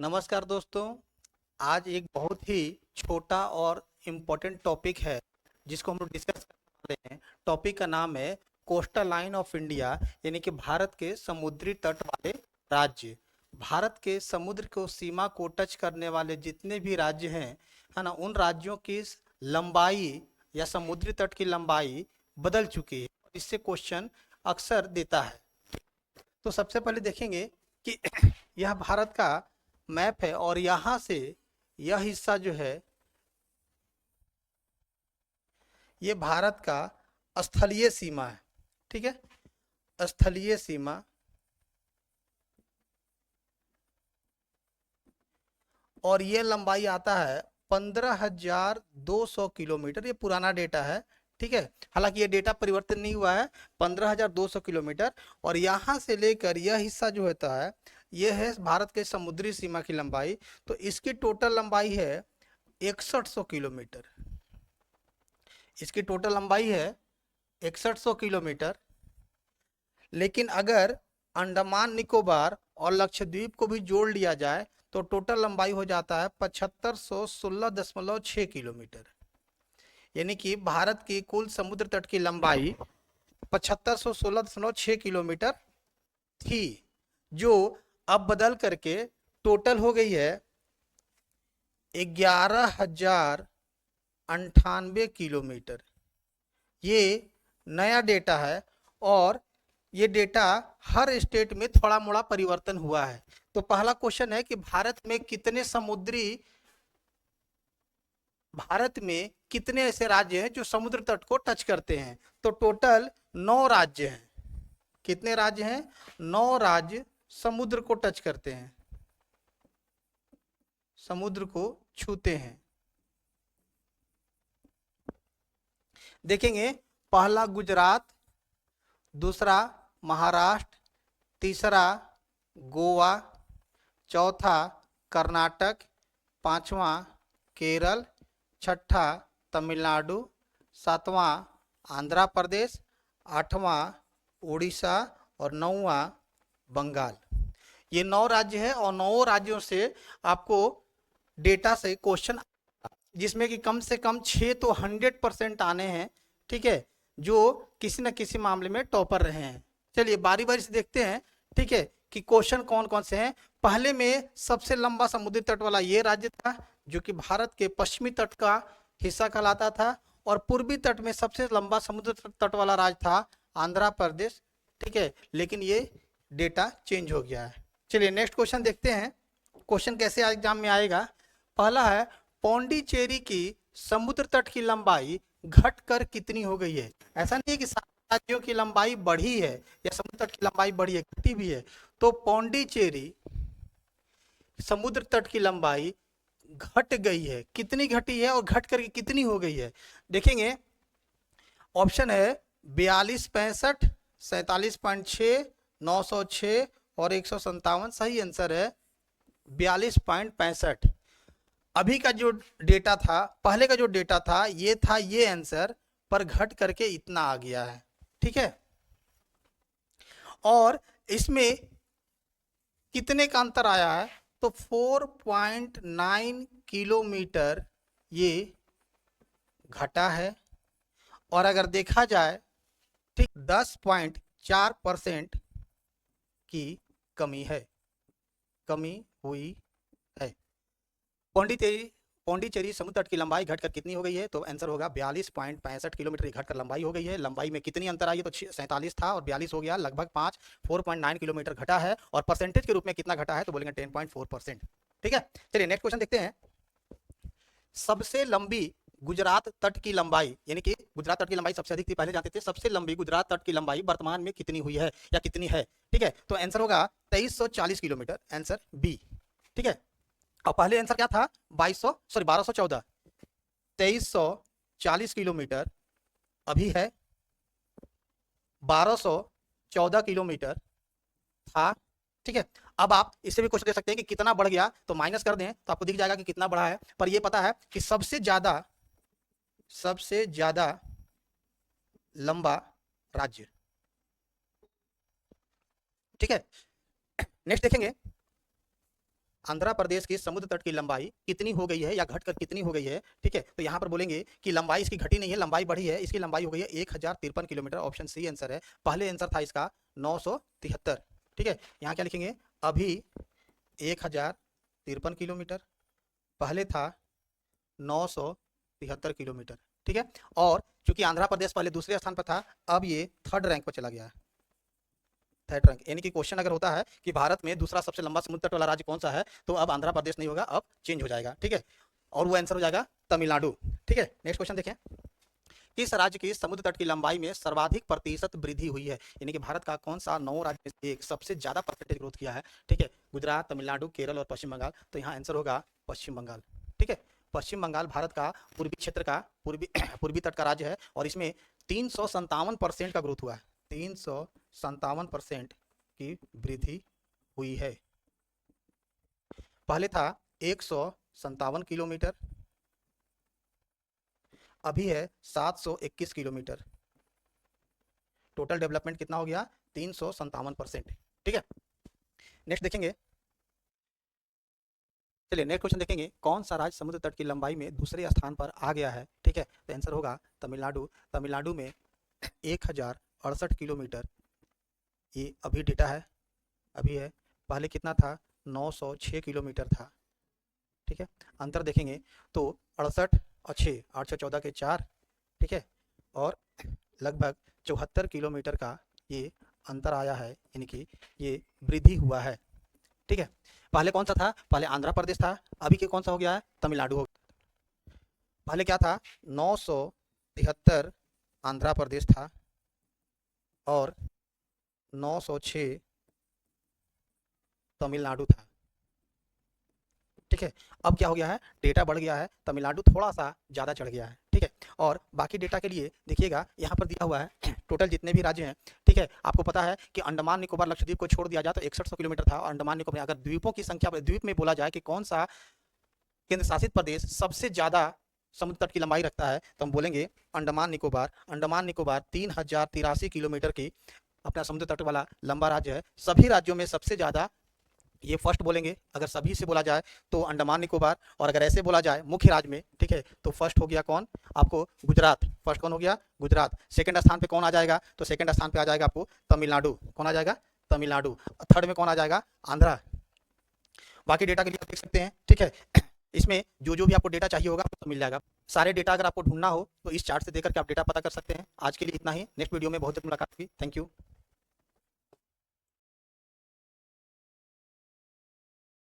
नमस्कार दोस्तों। आज एक बहुत ही छोटा और इम्पोर्टेंट टॉपिक है जिसको हम लोग डिस्कस करने वाले हैं। टॉपिक का नाम है कोस्टल लाइन ऑफ इंडिया, यानी कि भारत के समुद्री तट वाले राज्य। भारत के समुद्र को सीमा को टच करने वाले जितने भी राज्य हैं, है ना, उन राज्यों की लंबाई या समुद्री तट की लंबाई बदल चुकी है। इससे क्वेश्चन अक्सर देता है। तो सबसे पहले देखेंगे कि यह भारत का मैप है और यहां से यह हिस्सा जो है ये भारत का स्थलीय सीमा है। ठीक है, स्थलीय सीमा। और ये लंबाई आता है 15,200 किलोमीटर। ये पुराना डेटा है, ठीक है। हालांकि ये डेटा परिवर्तन नहीं हुआ है, 15,200 किलोमीटर। और यहाँ से लेकर यह हिस्सा जो होता है ये है भारत के समुद्री सीमा की लंबाई। तो इसकी टोटल लंबाई है 6100 किलोमीटर। इसकी टोटल लंबाई है 6100 किलोमीटर। लेकिन अगर अंडमान निकोबार और लक्षद्वीप को भी जोड़ लिया जाए तो टोटल लंबाई हो जाता है 7516.6 किलोमीटर। यानी कि भारत की कुल समुद्र तट की लंबाई 7516.6 किलोमीटर थी, जो अब बदल करके टोटल हो गई है 11,098 किलोमीटर। ये नया डेटा है और ये डेटा हर स्टेट में थोड़ा मोड़ा परिवर्तन हुआ है। तो पहला क्वेश्चन है कि भारत में कितने ऐसे राज्य हैं जो समुद्र तट को टच करते हैं। तो टोटल 9 राज्य हैं। कितने राज्य हैं? 9 राज्य समुद्र को टच करते हैं, समुद्र को छूते हैं। देखेंगे, पहला गुजरात, दूसरा महाराष्ट्र, तीसरा गोवा, चौथा कर्नाटक, पांचवा केरल, छठा तमिलनाडु, सातवां आंध्र प्रदेश, आठवां उड़ीसा और नौवां बंगाल। ये 9 राज्य है और 9 राज्यों से आपको डेटा से क्वेश्चन, जिसमें कि कम से कम 6 तो 100% आने हैं, ठीक है, जो किसी न किसी मामले में टॉपर रहे हैं। चलिए बारी बारी से देखते हैं, ठीक है, कि क्वेश्चन कौन कौन से हैं। पहले में सबसे लंबा समुद्री तट वाला ये राज्य था जो कि भारत के पश्चिमी तट का हिस्सा कहलाता था। और पूर्वी तट में सबसे लंबा समुद्र तट वाला राज्य था आंध्र प्रदेश, ठीक है। लेकिन ये डेटा चेंज हो गया है। चलिए नेक्स्ट क्वेश्चन देखते हैं, क्वेश्चन कैसे एग्जाम में आएगा। पहला है, पौंडीचेरी की समुद्र तट की लंबाई घटकर कितनी हो गई है। ऐसा नहीं है कि सारे राज्यों की लंबाई बढ़ी है या समुद्र तट की लंबाई बढ़ी है, घटी भी है। तो पौंडीचेरी समुद्र तट की लंबाई घट गई है। कितनी घटी है और घट करके कितनी हो गई है, देखेंगे। ऑप्शन है 4265, 47.6, 906 और 157। सही आंसर है 42.65। अभी का जो डेटा था, पहले का जो डेटा था ये था ये आंसर, पर घट करके इतना आ गया है, ठीक है। और इसमें कितने का अंतर आया है, तो 4.9 किलोमीटर ये घटा है। और अगर देखा जाए, ठीक, 10.4% की कमी है, कमी हुई है। पौंडीचेरी पौंडीचेरी समुद्र तट की लंबाई घटकर कितनी हो गई है, तो आंसर होगा 42.65 किलोमीटर घटकर लंबाई हो गई है। लंबाई में कितनी अंतर आई है, तो 47 था और 42 हो गया, लगभग 4.9 किलोमीटर घटा है। और परसेंटेज के रूप में कितना घटा है, तो बोलेंगे 10.4%, ठीक है। चलिए नेक्स्ट क्वेश्चन देखते हैं। सबसे लंबी गुजरात तट की लंबाई, यानी कि गुजरात तट की लंबाई सबसे अधिक थी, पहले जानते थे। सबसे लंबी गुजरात तट की लंबाई वर्तमान में कितनी हुई है या कितनी है, ठीक है। तो आंसर होगा 2340 किलोमीटर, आंसर बी, ठीक है। और पहले आंसर क्या था, 1214, 2340 किलोमीटर अभी है 1214 किलोमीटर था, ठीक है। अब आप इससे भी क्वेश्चन दे सकते हैं कि कितना बढ़ गया, तो माइनस कर दें तो आपको दिख जाएगा कि कितना बढ़ा है। पर ये पता है कि सबसे ज्यादा लंबा राज्य, ठीक है। नेक्स्ट देखेंगे, आंध्र प्रदेश की समुद्र तट की लंबाई कितनी हो गई है या घटकर कितनी हो गई है, ठीक है। तो यहाँ पर बोलेंगे कि लंबाई इसकी घटी नहीं है, लंबाई बढ़ी है, इसकी लंबाई हो गई है 1053 किलोमीटर। ऑप्शन सी आंसर है। पहले आंसर था इसका 973, ठीक है। यहाँ क्या लिखेंगे, अभी 1053 किलोमीटर, पहले था 973 किलोमीटर, ठीक है। और चूंकि आंध्र प्रदेश पहले दूसरे स्थान पर था, अब ये थर्ड रैंक पर चला गया है, थर्ड रैंक। यानी कि क्वेश्चन अगर होता है कि भारत में दूसरा सबसे लंबा समुद्र तट वाला राज्य कौन सा है, तो अब आंध्र प्रदेश नहीं होगा, अब चेंज हो जाएगा, ठीक है। और वो आंसर हो जाएगा तमिलनाडु, ठीक है। नेक्स्ट क्वेश्चन देखें, किस राज्य की समुद्र तट की लंबाई में सर्वाधिक प्रतिशत वृद्धि हुई है। यानी कि भारत का कौन सा 9 राज्य में से एक सबसे ज्यादा परसेंटेज ग्रोथ किया है, ठीक है। गुजरात, तमिलनाडु, केरल और पश्चिम बंगाल। तो यहाँ आंसर होगा पश्चिम बंगाल, ठीक है। पश्चिम बंगाल भारत का पूर्वी क्षेत्र का पूर्वी पूर्वी तट का राज्य है और इसमें 357% का ग्रोथ हुआ है, 357% की वृद्धि हुई है। पहले था 157 किलोमीटर, अभी है 721 किलोमीटर। टोटल डेवलपमेंट कितना हो गया, 357%, ठीक है। नेक्स्ट देखेंगे, चलिए नेक्स्ट क्वेश्चन देखेंगे, कौन सा राज्य समुद्र तट की लंबाई में दूसरे स्थान पर आ गया है, ठीक है। तो आंसर होगा तमिलनाडु। तमिलनाडु में 1068 किलोमीटर, ये अभी डेटा है, अभी है। पहले कितना था, 906 किलोमीटर था, ठीक है। अंतर देखेंगे तो 68 और 6, 814 के 4, ठीक है। और लगभग 74 किलोमीटर का ये अंतर आया है, यानी कि ये वृद्धि हुआ है, ठीक है। पहले कौन सा था, पहले आंध्र प्रदेश था, अभी के कौन सा हो गया है, तमिलनाडु हो गया। पहले क्या था, 973 आंध्र प्रदेश था और 906 तमिलनाडु था, ठीक है। अब क्या हो गया है, डेटा बढ़ गया है, तमिलनाडु थोड़ा सा ज़्यादा चढ़ गया है, ठीक है। और बाकी डेटा के लिए देखिएगा, यहाँ पर दिया हुआ है टोटल जितने भी राज्य हैं, ठीक है। आपको पता है कि अंडमान निकोबार लक्षद्वीप को छोड़ दिया जाए तो 6100 किलोमीटर था। और अंडमान निकोबार, अगर द्वीपों की संख्या, द्वीप में बोला जाए कि कौन सा केंद्र शासित प्रदेश सबसे ज़्यादा समुद्र तट की लंबाई रखता है, तो हम बोलेंगे अंडमान निकोबार। अंडमान निकोबार 3083 किलोमीटर की अपना समुद्र तट वाला लंबा राज्य है। सभी राज्यों में सबसे ज़्यादा ये फर्स्ट बोलेंगे, अगर सभी से बोला जाए तो अंडमान निकोबार। और अगर ऐसे बोला जाए मुख्य राज्य में, ठीक है, तो फर्स्ट हो गया कौन, आपको गुजरात। फर्स्ट कौन हो गया, गुजरात। सेकंड स्थान पे कौन आ जाएगा, तो सेकंड स्थान पे आ जाएगा आपको तमिलनाडु। कौन आ जाएगा, तमिलनाडु। थर्ड में कौन आ जाएगा, आंध्रा। बाकी डेटा के लिए आप देख सकते हैं, ठीक है। इसमें जो जो भी आपको डेटा चाहिए होगा तो मिल जाएगा। सारे डेटा अगर आपको ढूंढना हो तो इस चार्ट से देकर के आप डेटा पता कर सकते हैं। आज के लिए इतना ही, नेक्स्ट वीडियो में बहुत जल्द मुलाकात होगी। Thank you.